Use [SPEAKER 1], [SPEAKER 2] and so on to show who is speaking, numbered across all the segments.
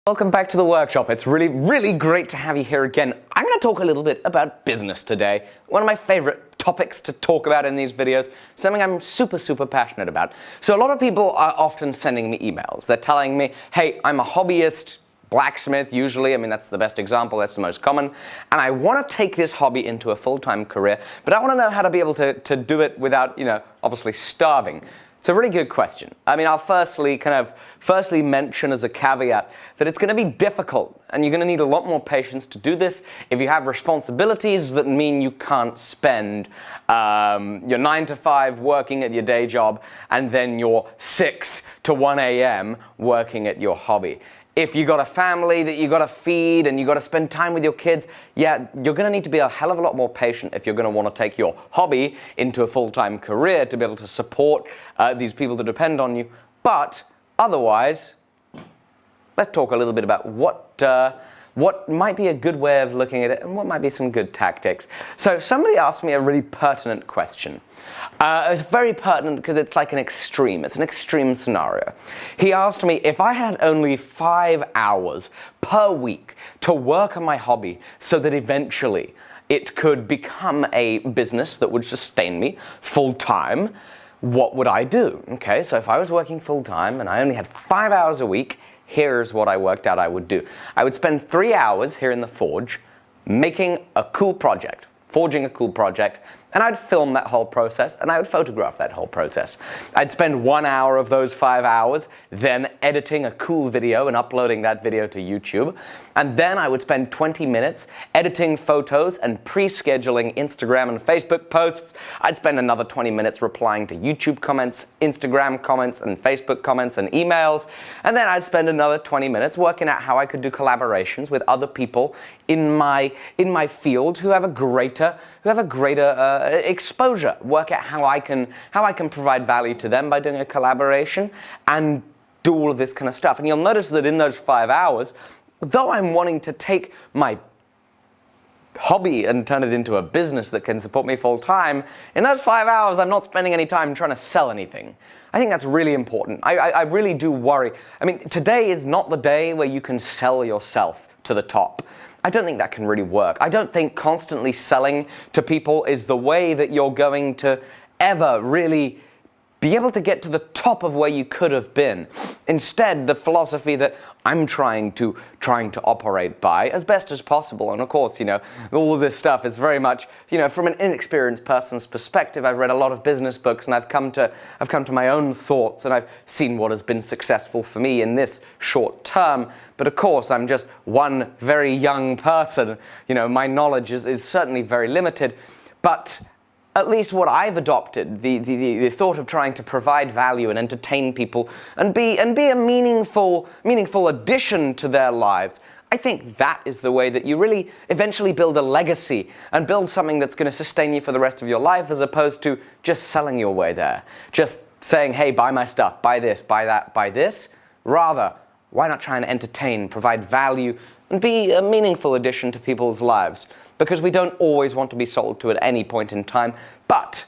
[SPEAKER 1] Welcome back to the workshop. It's really great to have you here again. I'm going to talk a little bit about business today. One of my favorite topics to talk about in these videos, something I'm super passionate about. So a lot of people are often sending me emails. They're telling me, hey, I'm a hobbyist blacksmith usually. I mean, that's the best example, that's the most common. And I want to take this hobby into a full-time career, but I want to know how to be able to do it without, obviously starving. It's a really good question. I mean, I'll firstly mention as a caveat that it's going to be difficult and you're going to need a lot more patience to do this if you have responsibilities that mean you can't spend your 9 to 5 working at your day job and then your 6 to 1 a.m. working at your hobby. If you got a family that you got to feed and you got to spend time with your kids, yeah, you're going to need to be a hell of a lot more patient if you're going to want to take your hobby into a full-time career to be able to support these people that depend on you. But otherwise, let's talk a little bit about what might be a good way of looking at it and what might be some good tactics. So somebody asked me a really pertinent question. It's very pertinent because it's like an extreme scenario. He asked me if I had only 5 hours per week to work on my hobby so that eventually it could become a business that would sustain me full-time, what would I do? Okay, so if I was working full-time and I only had 5 hours a week, here's what I worked out I would do. I would spend 3 hours here in the forge making a cool project, forging a cool project, and I'd film that whole process and I would photograph that whole process. I'd spend 1 hour of those 5 hours then editing a cool video and uploading that video to YouTube. And then I would spend 20 minutes editing photos and pre-scheduling Instagram and Facebook posts. I'd spend another 20 minutes replying to YouTube comments, Instagram comments, and Facebook comments and emails. And then I'd spend another 20 minutes working out how I could do collaborations with other people in my field who have a greater exposure. Work out how I can provide value to them by doing a collaboration and do all of this kind of stuff. And you'll notice that in those 5 hours, though I'm wanting to take my hobby and turn it into a business that can support me full time, in those 5 hours I'm not spending any time trying to sell anything. I think that's really important. I really do worry. I mean, today is not the day where you can sell yourself to the top. I don't think that can really work. I don't think constantly selling to people is the way that you're going to ever really be able to get to the top of where you could have been. Instead, the philosophy that I'm trying to operate by as best as possible, and of course, all of this stuff is very much, from an inexperienced person's perspective. I've read a lot of business books and I've come to my own thoughts and I've seen what has been successful for me in this short term. But of course, I'm just one very young person. My knowledge is certainly very limited, but at least what I've adopted, the thought of trying to provide value and entertain people and be a meaningful addition to their lives, I think that is the way that you really eventually build a legacy and build something that's going to sustain you for the rest of your life, as opposed to just selling your way there. Just saying, hey, buy my stuff, buy this, buy that, buy this. Rather, why not try and entertain, provide value, and be a meaningful addition to people's lives? Because we don't always want to be sold to at any point in time. But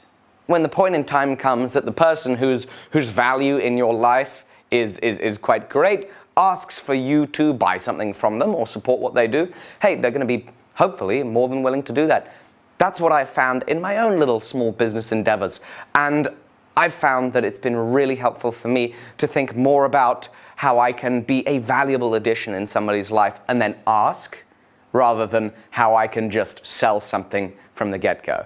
[SPEAKER 1] when the point in time comes that the person whose value in your life is quite great asks for you to buy something from them or support what they do, hey, they're going to be hopefully more than willing to do that. That's what I've found in my own little small business endeavors. And I've found that it's been really helpful for me to think more about how I can be a valuable addition in somebody's life and then ask, rather than how I can just sell something from the get-go.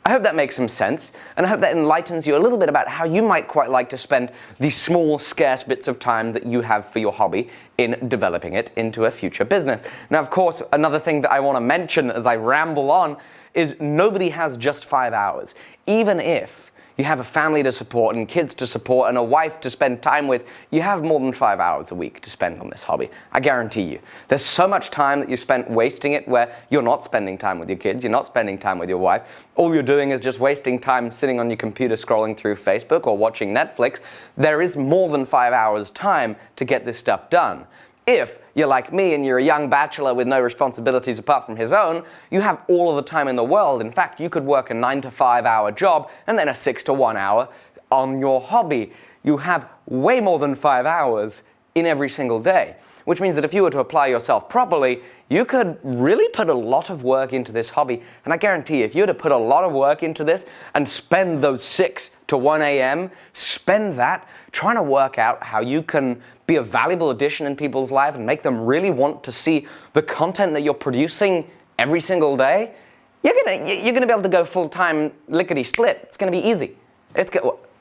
[SPEAKER 1] I hope that makes some sense, and I hope that enlightens you a little bit about how you might quite like to spend these small, scarce bits of time that you have for your hobby in developing it into a future business. Now, of course, another thing that I want to mention as I ramble on is nobody has just 5 hours. Even if you have a family to support and kids to support and a wife to spend time with, you have more than 5 hours a week to spend on this hobby. I guarantee you. There's so much time that you spent wasting it where you're not spending time with your kids, you're not spending time with your wife. All you're doing is just wasting time sitting on your computer scrolling through Facebook or watching Netflix. There is more than 5 hours time to get this stuff done. If you're like me and you're a young bachelor with no responsibilities apart from his own, you have all of the time in the world. In fact, you could work a 9 to 5 hour job and then a 6 to 1 hour on your hobby. You have way more than 5 hours in every single day. Which means that if you were to apply yourself properly, you could really put a lot of work into this hobby. And I guarantee you, if you were to put a lot of work into this and spend those 6 to 1 a.m., spend that trying to work out how you can be a valuable addition in people's life and make them really want to see the content that you're producing every single day, you're gonna be able to go full-time lickety-split. It's gonna be easy.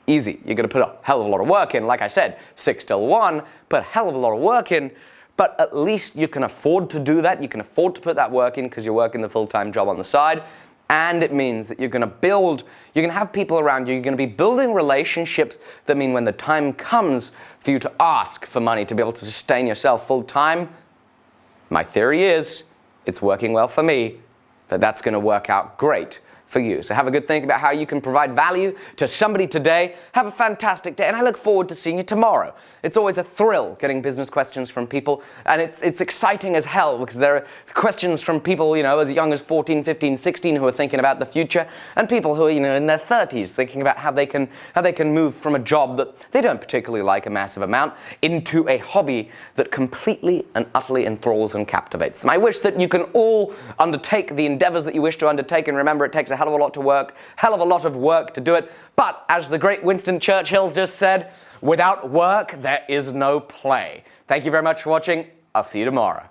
[SPEAKER 1] Easy. You're gonna put a hell of a lot of work in. Like I said, 6 till 1, put a hell of a lot of work in, but at least you can afford to do that. You can afford to put that work in because you're working the full-time job on the side. And it means that you're gonna have people around you, you're gonna be building relationships that mean when the time comes for you to ask for money to be able to sustain yourself full-time, my theory is, it's working well for me, that's gonna work out great for you. So have a good think about how you can provide value to somebody today. Have a fantastic day, and I look forward to seeing you tomorrow. It's always a thrill getting business questions from people, and it's exciting as hell because there are questions from people, as young as 14, 15, 16 who are thinking about the future, and people who are, in their 30s thinking about how they can move from a job that they don't particularly like a massive amount into a hobby that completely and utterly enthralls and captivates them. I wish that you can all undertake the endeavors that you wish to undertake, and remember, it takes a hell of a lot of work to do it. But as the great Winston Churchill just said, without work, there is no play. Thank you very much for watching. I'll see you tomorrow.